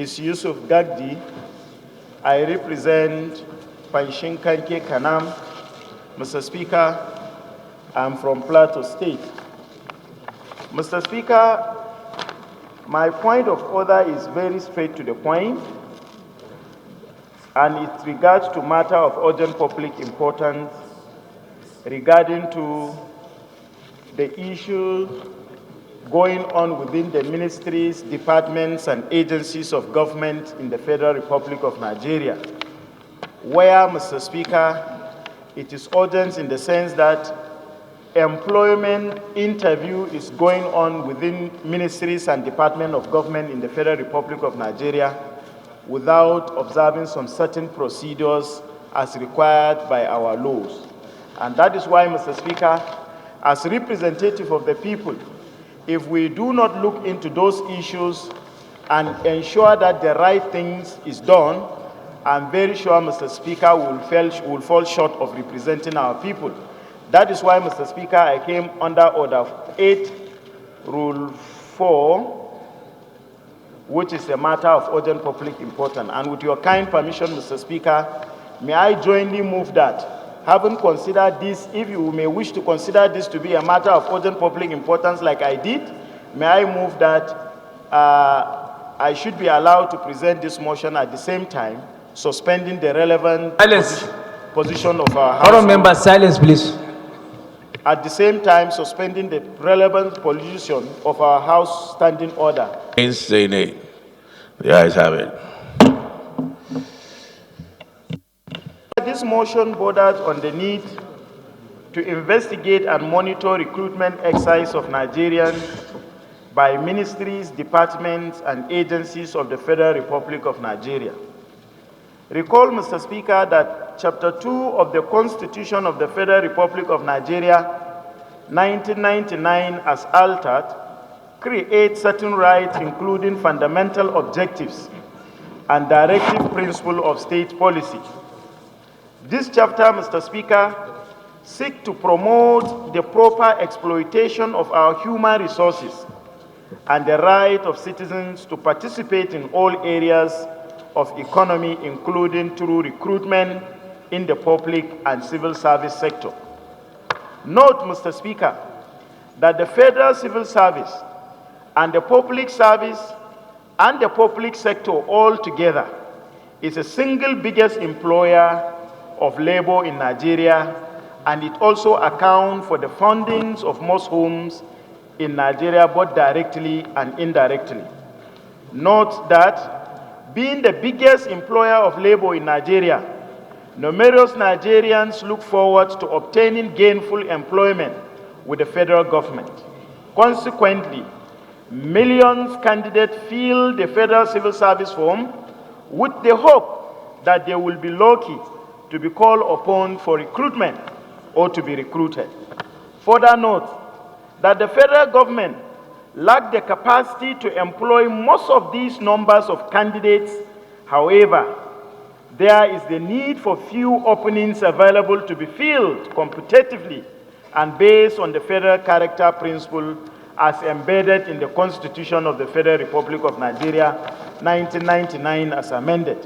is Yusuf Gagdi. I represent Panshinkanke Kanam. Mr. Speaker, I'm from Plateau State. Mr. Speaker, my point of order is very straight to the point, and it regards to matter of urgent public importance regarding to the issue going on within the ministries, departments, and agencies of government in the Federal Republic of Nigeria, where, Mr. Speaker, it is urgent in the sense that employment interview is going on within ministries and departments of government in the Federal Republic of Nigeria without observing some certain procedures as required by our laws. And that is why, Mr. Speaker, as representative of the people, if we do not look into those issues and ensure that the right things is done, I'm very sure, Mr. Speaker, we will fall short of representing our people. That is why, Mr. Speaker, I came under Order 8, Rule 4, which is a matter of urgent public importance. And with your kind permission, Mr. Speaker, may I jointly move that, having considered this, if you may wish to consider this to be a matter of urgent public importance like I did, may I move that I should be allowed to present this motion at the same time, suspending the relevant position of our House. Honourable members, silence, please. At the same time, suspending the relevant position of our House standing order. Against, say nay. The ayes have it. This motion borders on the need to investigate and monitor recruitment exercise of Nigerians by ministries, departments, and agencies of the Federal Republic of Nigeria. Recall, Mr. Speaker, that Chapter 2 of the Constitution of the Federal Republic of Nigeria, 1999, as altered, creates certain rights, including fundamental objectives and directive principle of state policy. This chapter, Mr. Speaker, seeks to promote the proper exploitation of our human resources and the right of citizens to participate in all areas of economy, including through recruitment in the public and civil service sector. Note, Mr. Speaker, that the federal civil service and the public service and the public sector altogether is the single biggest employer of labor in Nigeria, and it also accounts for the fundings of most homes in Nigeria, both directly and indirectly. Note that being the biggest employer of labor in Nigeria, numerous Nigerians look forward to obtaining gainful employment with the federal government. Consequently, millions of candidates fill the federal civil service form with the hope that they will be lucky to be called upon for recruitment or to be recruited. Further note that the federal government lack the capacity to employ most of these numbers of candidates. However, there is the need for few openings available to be filled competitively and based on the federal character principle as embedded in the Constitution of the Federal Republic of Nigeria, 1999, as amended.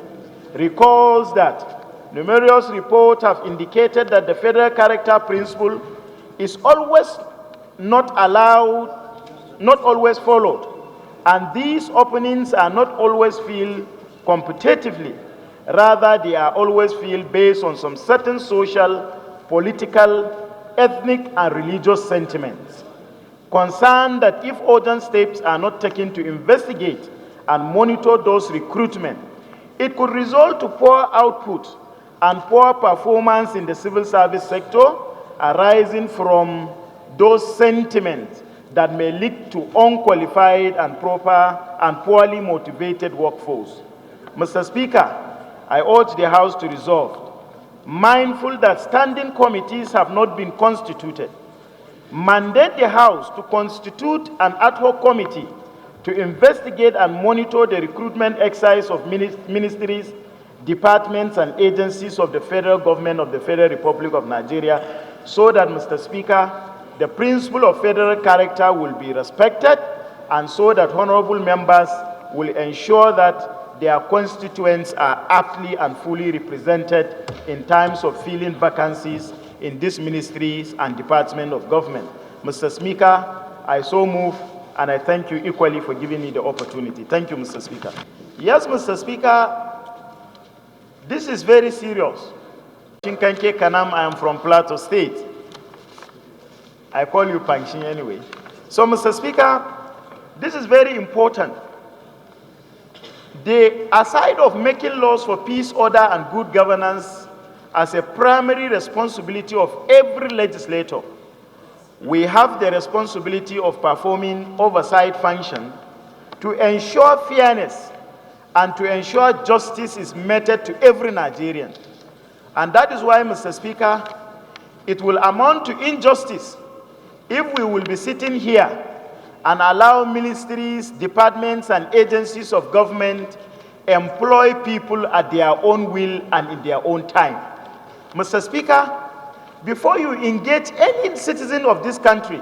Recalls that numerous reports have indicated that the federal character principle is not always followed, and these openings are not always filled competitively. Rather, they are always filled based on some certain social, political, ethnic, and religious sentiments. Concerned that if urgent steps are not taken to investigate and monitor those recruitment, it could result to poor output and poor performance in the civil service sector arising from those sentiments that may lead to unqualified and poorly motivated workforce. Mr. Speaker, I urge the House to resolve, mindful that standing committees have not been constituted, mandate the House to constitute an ad hoc committee to investigate and monitor the recruitment exercise of ministries, departments, and agencies of the federal government of the Federal Republic of Nigeria, so that, Mr. Speaker, the principle of federal character will be respected, and so that honorable members will ensure that their constituents are aptly and fully represented in times of filling vacancies in these ministries and departments of government. Mr. Speaker, I so move, and I thank you equally for giving me the opportunity. Thank you, Mr. Speaker. Yes, Mr. Speaker, this is very serious. Chinkanke Kanam, I am from Plateau State. I call you Pangshin anyway. So, Mr. Speaker, this is very important. Aside of making laws for peace, order, and good governance as a primary responsibility of every legislator, we have the responsibility of performing oversight function to ensure fairness and to ensure justice is meted to every Nigerian. And that is why, Mr. Speaker, it will amount to injustice if we will be sitting here and allow ministries, departments, and agencies of government employ people at their own will and in their own time. Mr. Speaker, before you engage any citizen of this country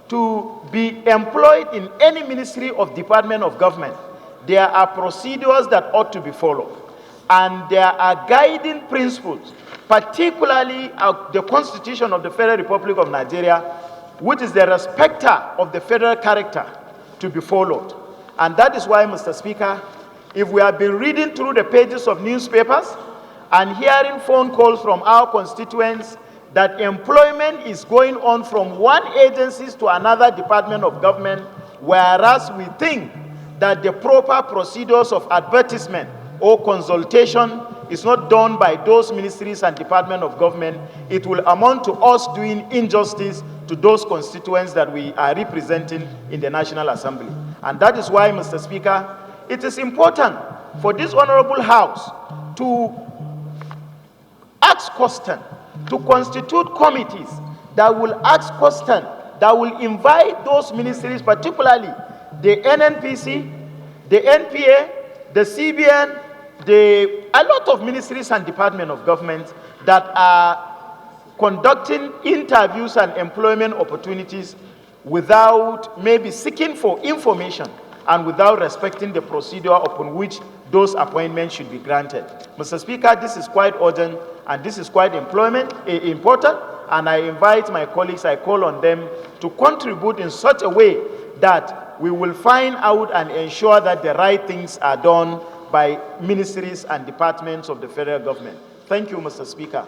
to be employed in any ministry or department of government, there are procedures that ought to be followed. And there are guiding principles, particularly the Constitution of the Federal Republic of Nigeria, which is the respecter of the federal character, to be followed. And that is why, Mr. Speaker, if we have been reading through the pages of newspapers and hearing phone calls from our constituents that employment is going on from one agency to another department of government, whereas we think that the proper procedures of advertisement or consultation is not done by those ministries and department of government, it will amount to us doing injustice to those constituents that we are representing in the National Assembly. And that is why, Mr. Speaker, it is important for this honorable House to ask questions, to constitute committees that will ask questions, that will invite those ministries, particularly the NNPC, the NPA, the CBN, a lot of ministries and departments of government that are conducting interviews and employment opportunities without maybe seeking for information and without respecting the procedure upon which those appointments should be granted. Mr. Speaker, this is quite urgent and this is quite important, and I invite my colleagues, I call on them to contribute in such a way that we will find out and ensure that the right things are done by ministries and departments of the federal government. Thank you, Mr. Speaker.